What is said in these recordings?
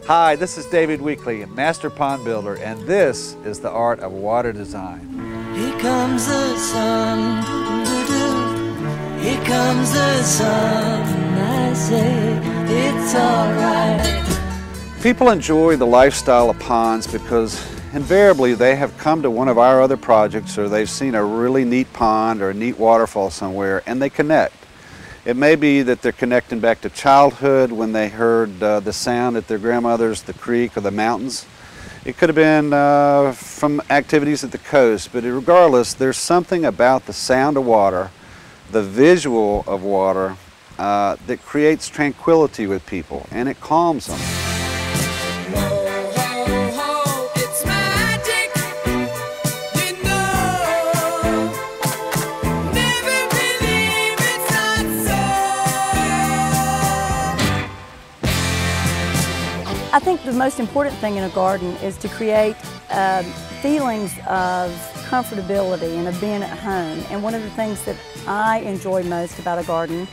Hi, this is David Weekly, Master Pond Builder, and this is the art of water design. Here comes the sun, here comes the sun, I say it's alright. People enjoy the lifestyle of ponds because invariably they have come to one of our other projects, or they've seen a really neat pond or a neat waterfall somewhere, and they connect. It may be that they're connecting back to childhood when they heard the sound at their grandmother's, the creek or the mountains. It could have been from activities at the coast, but regardless, there's something about the sound of water, the visual of water, that creates tranquility with people, and it calms them. I think the most important thing in a garden is to create feelings of comfortability and of being at home. And one of the things that I enjoy most about a garden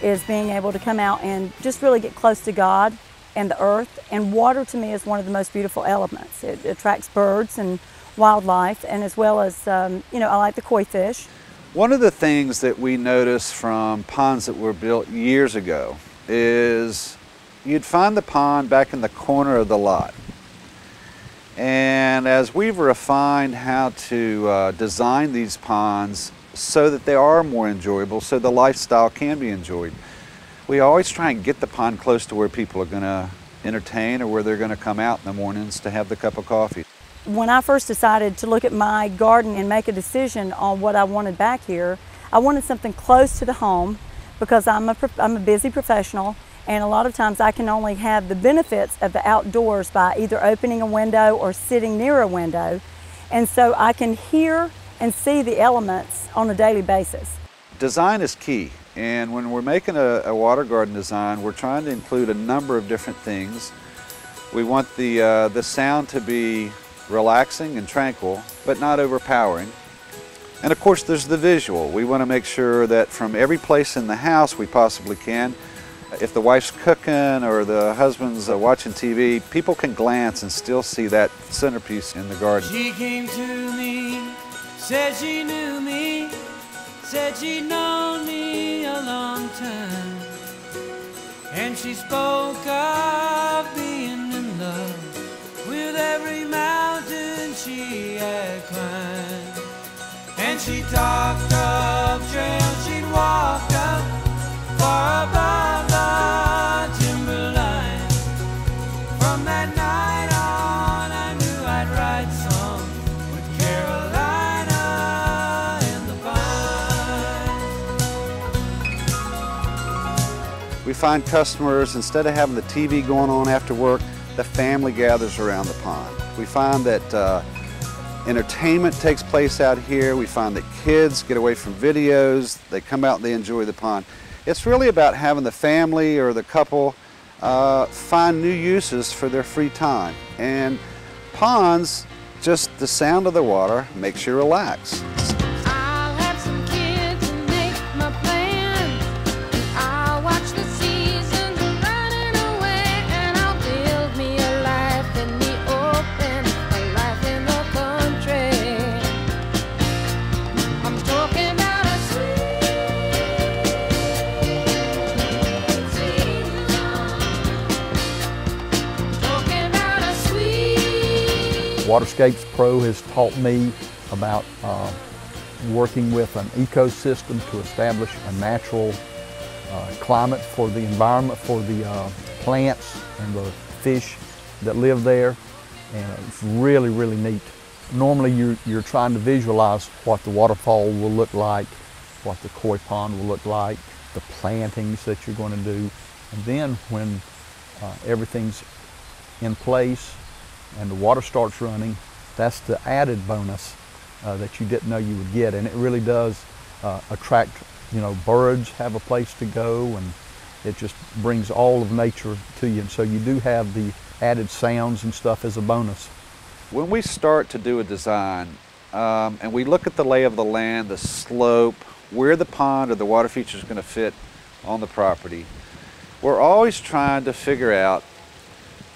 is being able to come out and just really get close to God and the earth. And water to me is one of the most beautiful elements. It attracts birds and wildlife, and as well as, you know, I like the koi fish. One of the things that we noticed from ponds that were built years ago is you'd find the pond back in the corner of the lot. And as we've refined how to design these ponds so that they are more enjoyable, so the lifestyle can be enjoyed, we always try and get the pond close to where people are going to entertain or where they're going to come out in the mornings to have the cup of coffee. When I first decided to look at my garden and make a decision on what I wanted back here, I wanted something close to the home because I'm a busy professional. And a lot of times I can only have the benefits of the outdoors by either opening a window or sitting near a window. And so I can hear and see the elements on a daily basis. Design is key. And when we're making a water garden design, we're trying to include a number of different things. We want the sound to be relaxing and tranquil, but not overpowering. And of course there's the visual. We want to make sure that from every place in the house we possibly can, if the wife's cooking or the husband's watching TV, people can glance and still see that centerpiece in the garden. She came to me, said she knew me, said she'd known me a long time. And she spoke of being in love with every mountain she had climbed. And she talked of trails she'd walked up far above the timberline. From that night on, I knew I'd write songs with Carolina in the pines. We find customers, instead of having the TV going on after work, the family gathers around the pond. We find that entertainment takes place out here. We find that kids get away from videos, they come out and they enjoy the pond. It's really about having the family or the couple find new uses for their free time. And ponds, just the sound of the water makes you relax. I'll have some kids and make my plans. I'll watch the seasons running away, and I'll build me a life in the open, a life in the country. I'm talking about a Waterscapes Pro has taught me about working with an ecosystem to establish a natural climate for the environment, for the plants and the fish that live there, and it's really, really neat. Normally you're trying to visualize what the waterfall will look like, what the koi pond will look like, the plantings that you're going to do, and then when everything's in place and the water starts running, that's the added bonus that you didn't know you would get. And it really does attract, you know, birds have a place to go, and it just brings all of nature to you. And so you do have the added sounds and stuff as a bonus. When we start to do a design and we look at the lay of the land, the slope, where the pond or the water feature is going to fit on the property, we're always trying to figure out